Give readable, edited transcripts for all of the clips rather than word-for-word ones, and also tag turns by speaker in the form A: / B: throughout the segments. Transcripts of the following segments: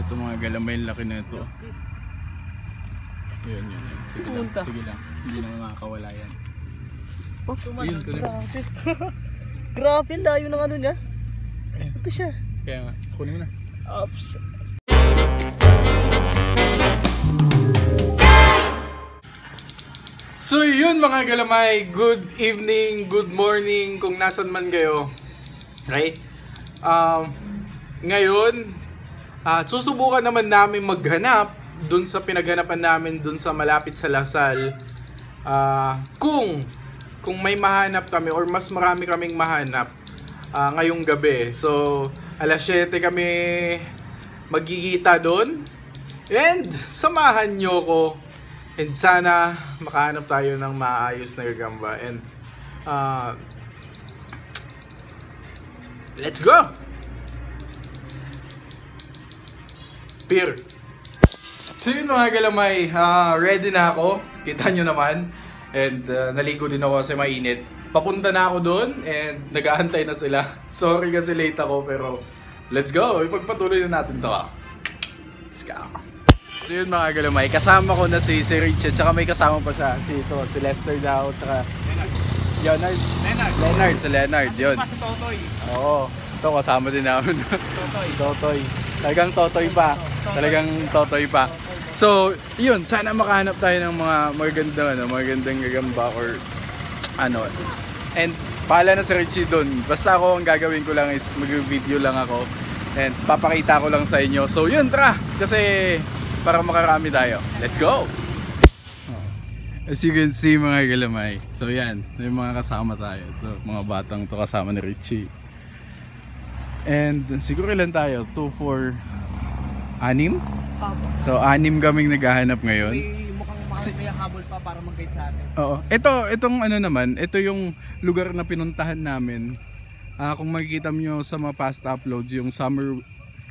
A: Ito mga galamay, laki na ito. Yun. Sige lang. Hindi naman makakawala yan.
B: Oh,
A: yun,
B: grabe. Grabe, layo ng ano niya. Ito siya.
A: Kaya nga, kunin mo na.
B: Oops.
A: So yun mga galamay, good evening, good morning kung nasan man kayo. Okay? Ngayon, susubukan naman namin maghanap dun sa pinaghanapan namin dun sa malapit sa Lasal. Kung may mahanap kami or mas marami kaming mahanap ngayong gabi. So, alas 7 kami magkikita doon. And samahan nyo ko. And sana makahanap tayo ng maayos na gagamba. And let's go! Peer. So yun mga galamay, ready na ako. Kita nyo naman. And naligo din ako kasi mainit. Papunta na ako doon and nag-aantay na sila. Sorry kasi late ako pero let's go! Ipagpatuloy na natin to. Let's go! So yun mga galamay, kasama ko na si Richard, tsaka may kasama pa siya, si Lester daw, tsaka Leonard, yun. Oo, ito kasama din namin. Totoy. Talagang totoy pa. So, yun, sana makahanap tayo ng mga magagandang gagamba or ano. And pahala na si Richie dun. Basta ako, ang gagawin ko lang is mag-video lang ako. And papakita ko lang sa inyo. So yun, tara! Kasi para makarami tayo. Let's go! As you can see mga galamay. So yan, may mga kasama tayo. So, mga batang to kasama ni Richie. And siguro ilan tayo? 2, 4, 6? So 6 kaming naghahanap ngayon.
B: May habol pa para mag-guide sa atin.
A: Oo. Itong ano naman, ito yung lugar na pinuntahan namin. Kung makikita nyo sa mga past uploads, yung summer,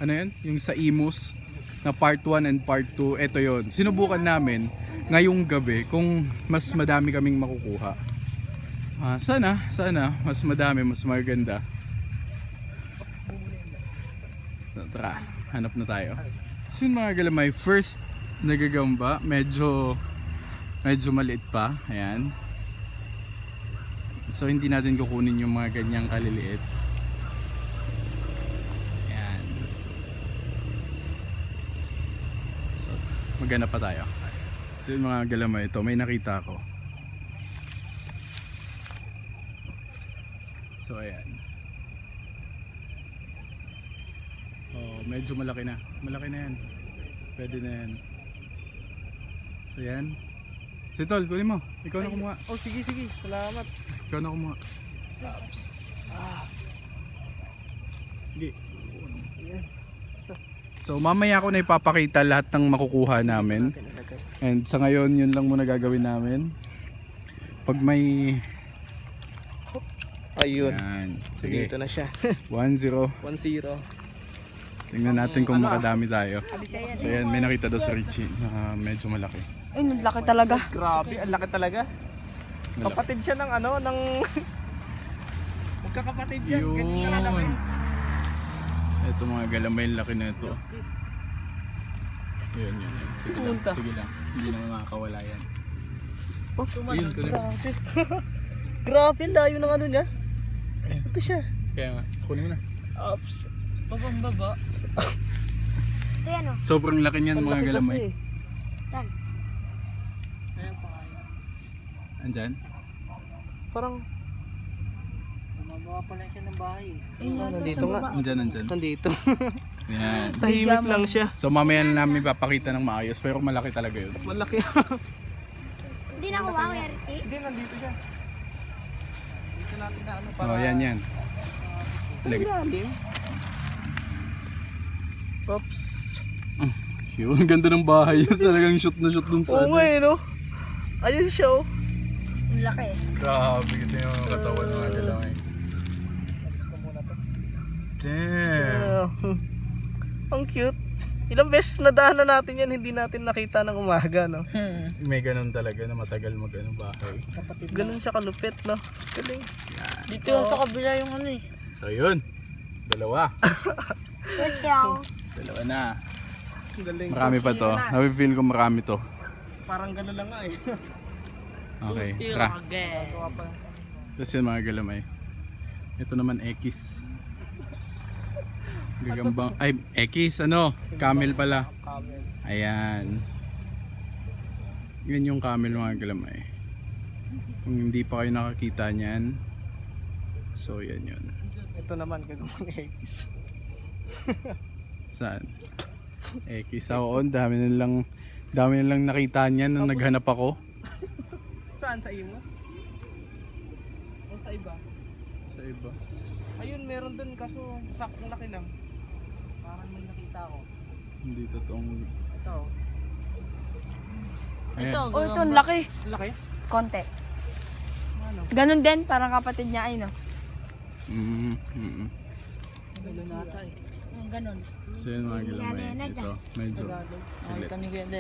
A: ano yan? Yung sa Imus na part 1 and part 2, ito yon. Sinubukan namin ngayong gabi kung mas madami kaming makukuha. Sana mas madami, mas maganda. So, tara, hanap na tayo. So yun mga galamay, first nagagamba, medyo maliit pa, ayan. So hindi natin kukunin yung mga ganyang kaliliit. Ayan. So, maghanap pa tayo. So yung mga galamay, ito may nakita ako. So ayan. Oh, medyo malaki na yan. Pwede na yan. So yan. Si Tol, kunin mo. Ikaw na kumuha.
B: Oh, sige. Salamat.
A: Ikaw na kumuha. Sige. So mamaya ko na ipapakita lahat ng makukuha namin. And sa ngayon, yun lang muna gagawin namin. Pag may...
B: Ayun.
A: Yan. Sige.
B: Dito na siya.
A: 1-0.
B: 1-0.
A: Tingnan natin kung makadami tayo. So yan, may nakita daw si Richie na medyo malaki.
C: Ay, laki talaga.
B: Grabe, ang laki talaga. Kapatid siya ng ano, ng... Magkakapatid yan.
A: Yun. Ito mga galamay, laki na ito. Yun. Sige lang. Hindi naman makakawala yan.
B: Oh,
A: yun,
B: grabe. Grabe, layo ng ano niya. Ito siya.
A: Kaya nga, kunin mo na.
B: Oops. Baba.
C: Ito yan o.
A: Sobrang laki niyan mga galamay.
C: Saan?
B: Ayan pa kaya.
A: Andyan?
B: Parang bumaba pala siya ng bahay.
C: Nandito
B: nga.
A: Andyan.
B: Nandito.
A: Yan.
B: Tahimik lang siya.
A: So mamaya na namin papakita ng maayos pero malaki talaga yun.
B: Malaki.
C: Hindi na kuha, Ricky.
B: Hindi, nandito siya. Dito natin na ano para...
A: Oh, yan.
B: Lalim. Oops.
A: Yun, ganda ng bahay. Talagang shoot na shoot dun sa
B: Oo nga no? Ayun siya oh.
C: Ang laki.
A: Grabe, ito yung mga katawan ng mga galamay. Damn.
B: Ang cute. Ilang beses nadaanan natin yan, hindi natin nakita ng umaga, no?
A: May ganun talaga na matagal mag-ano bahay.
B: Ganun siya kalupit, no? Galing.
A: Yan.
B: Dito sa kabila yung ano eh.
A: So yun, dalawa.
C: Let's go.
A: Dalawa na.
B: Galing.
A: Marami pa to. Nafe-feel ko marami to.
B: Parang gano'n lang nga eh.
A: Okay, tara. Tapos yun mga galamay. Ito naman X. Gagambang, ay X ano? Camel pala. Ayan. Yan yung camel mga galamay. Kung hindi pa kayo nakakita niyan. So yan yun.
B: Ito naman gagawang X.
A: Saan? X. Oo, dami na lang nakita niyan nung naghanap ako.
B: Saan sa iyo mo? O sa iba?
A: Sa iba.
B: Ayun, meron dun kaso saktong laki lang. Parang may nakita ko.
A: Hindi totoong.
B: Ito.
A: Ayan.
C: Oh, ito, ang laki.
B: Laki?
C: Konti.
B: Ano?
C: Ganon din, parang kapatid niya ay, no?
B: Gano'n nata eh.
C: Ganon.
A: So yun mga galamay. Ito, medyo ulit.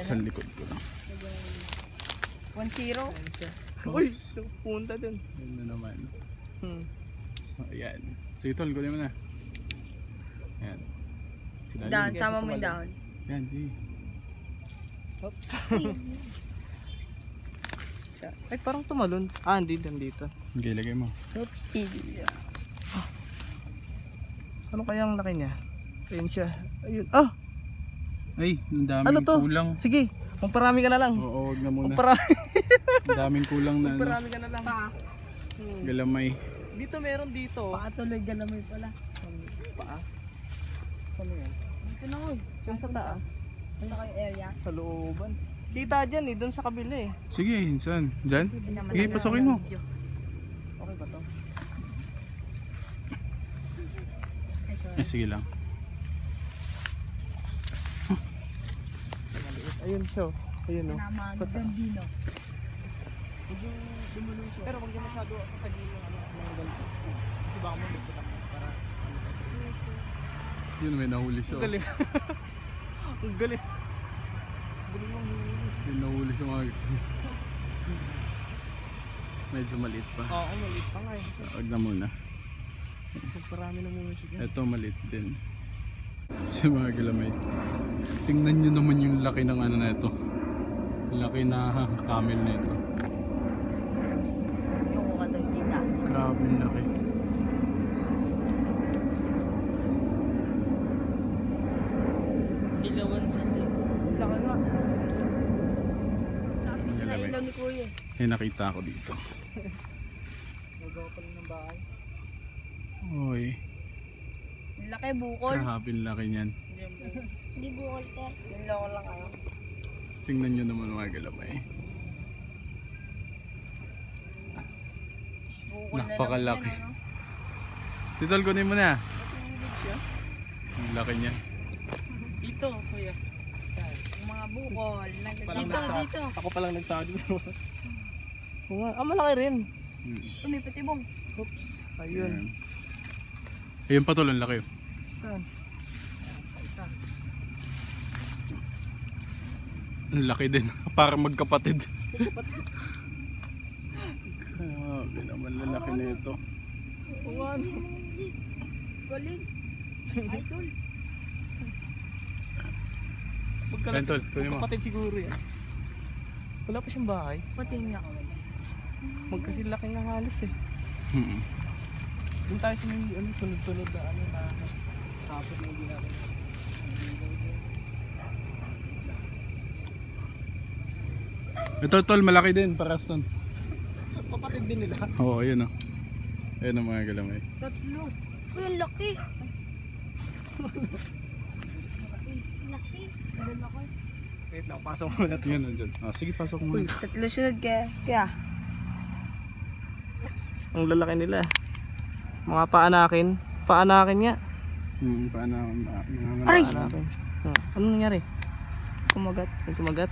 A: Sa likod ko lang.
C: 1-0.
B: Uy, punta dun.
A: Yun na naman. So, ayan. So itol, kunin mo na. Ayan.
C: Dahon, sama mo yung dahon.
A: Yan, di.
B: Oops. Ay, parang tumalon. Ah, hindi dito.
A: Okay, lagay mo.
C: Oops.
B: Ano kaya ang laki niya? Ayun siya. Ayun. Ah!
A: Ay, ang daming
B: Ano to?
A: kulang.
B: Sige, magparami ka na lang.
A: Oo, wag na muna.
B: Magparami,
A: Ang daming kulang na ano,
B: magparami ka na lang.
A: galamay.
B: Dito meron dito.
C: Pakatuloy galamay pala.
B: Paa? Ano yan?
C: Dito na ko.
B: Diyan sa taas.
C: Ano kayo area?
B: Sa looban. Kita dyan eh, doon sa kabila eh.
A: Sige, saan? Diyan? Sige, pasukin mo.
B: Okay ba to?
A: Eh, sige lang.
B: Ayun siya. Ayun o.
C: Gandino.
B: Pero huwag niya masyado sa kagin yung ano. Kasi baka mo magputak mo para
A: Yun, may nahuli siya.
B: ang galing. Ang galing. Galing mong huli.
A: May nahuli siya mga medyo maliit pa.
B: Oo, maliit pa nga eh.
A: Wag na muna.
B: Magparami na muna siya.
A: Ito maliit din. Kasi mga galamay. Tingnan nyo naman yung laki ng ano na ito. Laki na camel na ito.
C: Yung katoy kita.
A: Grabe yung laki.
B: Ilawan sa
C: Laki nga.
A: Mga
C: Sila
A: galamay.
C: ilaw ni Kuya.
A: May nakita ako dito.
B: Nagawa pa rin ng bahay.
A: Oy,
C: Yung laki bukol.
A: grabe yung laki niyan.
C: Hindi bukol te. Yung loko lang kayo.
A: Tingnan nyo naman mga galamay.
C: Bukol na
A: Napakalaki.
C: lang yan, ano?
A: Si Tol, kunin mo na. Ang laki niya.
B: Dito, kuya.
C: Yung mga bukol.
B: Parang
C: Dito,
B: nagsabi.
C: dito.
B: Ako palang nagsabi. Oo nga. Ah, malaki rin.
C: Tumipitibong.
B: Ayun.
A: Ayan. Ayun pa Tol, ang laki.
B: Saan?
A: Ang laki din. Parang magkapatid. Grabe naman lalaki na ito.
B: Oo nga.
C: Galing. Idol.
A: Ayan Tol, kunin mo.
B: Magkapatid siguro yan. Wala pa siyang bahay.
C: Pati niya ko.
B: Magkasilaki nga halos eh.
A: Hmm.
B: Doon tayo sa may ano, sunod-sunod na ano na kapit na hindi natin.
A: Ito Tol, malaki din. Paras Tol.
B: Kapatid din nila.
A: Oo, ayun o. Ayun ang mga galamay.
C: Tatlo. Uy, ang laki. Laki. Ganun ako.
B: Wait lang, pasok mo na ito.
A: Yan, nandyan. Ah, sige, pasok mo.
C: Tatlo sunod kaya.
B: Ang lalaki nila. Mga paanakin. Paanakin nga.
A: Paano?
C: Aray!
B: Paanakin. Ano nangyari?
C: Kumagat.
B: May kumagat.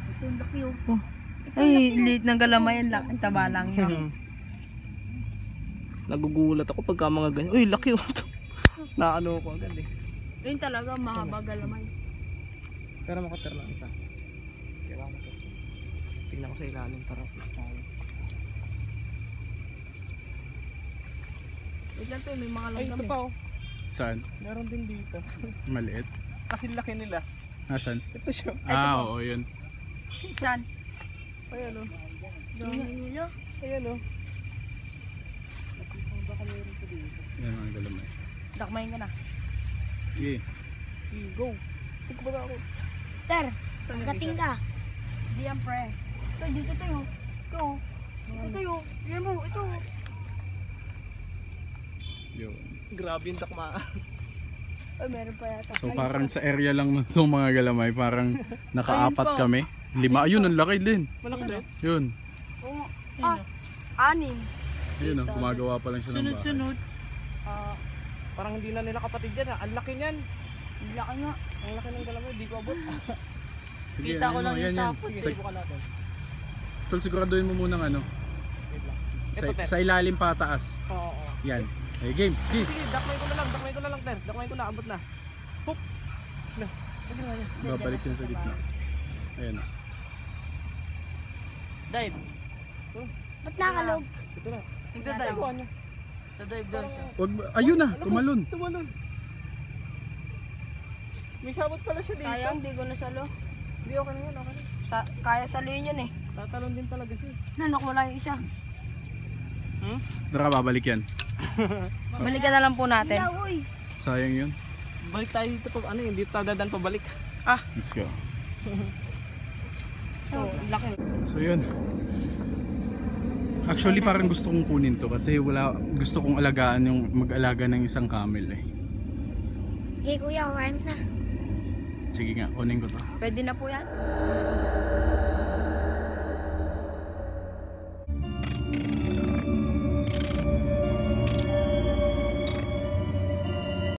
C: Ito yung laki oh. Ay, liit ng galamay. Ang taba lang yun.
B: Nagugulat ako pagka mga ganyan. Uy, laki oh. Naano ko agad eh.
C: Yun talaga, mahaba galamay.
B: Pero makater lang isa. Kailangan ko. Tingnan ko sa ilalim para tayo.
C: Wait lang to, may mga
B: Ay,
C: langgam
B: ito pa oh.
A: Saan?
B: Meron din dito.
A: Maliit.
B: kasi laki nila.
A: Nasaan?
B: Ito siya.
A: Oo, yun.
C: Saan?
B: Ayan o.
C: Dami nila.
B: Ayan o.
A: Yan mga galamay.
C: Dakmayin ka na.
A: Sige.
B: Go. Tingko ba ako?
C: Ter, gating ka. Di yan, pre. Ito, dito tayo. Ito. Ito yun. Yan mo, ito.
A: Yun.
B: Grabe yung dakma.
C: Ay, meron pa yata.
A: So parang sa area lang nito mga galamay, parang nakaapat kami. 5, ayun, ang laki din.
B: Malaki din.
A: Yun.
C: Oo. Ah, 6.
A: Ayun, gumagawa pa lang siya ng bahay.
B: Parang hindi na nila kapatid yan ha. Ang laki niyan.
C: Ang laki nga.
B: Ang laki ng dalawa. Hindi ko abot.
A: Sige,
C: Kita ko
A: ayun,
C: lang
A: yan,
C: yung
A: yan.
C: sapot.
B: Sige, subukan natin.
A: Tol, siguraduhin mo munang ano.
B: Wait lang.
A: Sa,
B: Ito, Ter.
A: sa ilalim pataas.
B: Oo, oo.
A: Yan. Hey, game. Game.
B: Sige, dakmay ko na lang. Dakmay ko na lang, Ter. Dakmay ko na. Abot na. Hook. Na. Sige nga yan.
A: Babalik yun sa gitna. Ayan.
B: Dive.
C: Ba't nakalog?
B: Ito na.
C: Nagda-dive.
B: Subukan niya.
C: Nagda-dive doon.
A: Wag, ayun na, tumalon.
B: Tumalon. May sabot pala siya dito.
C: Sayang, di ko nasalo.
B: Hindi, okay na yun. Okay na.
C: Kaya saluhin yun eh.
B: Tatalon din talaga siya.
C: Nanok, wala yung isa.
A: Tara, babalik yan.
C: Balikan na lang po natin.
A: Sayang yun.
B: Balik tayo dito pag ano yun. Dito tayo dadan pabalik.
A: Let's go.
C: So, laki.
A: So yun. Actually parang gusto kong kunin to kasi gusto kong alagaan yung mag-alaga ng isang camel eh.
C: Okay, kuya, warm na.
A: Sige nga, kunin ko to.
C: Pwede na po yan.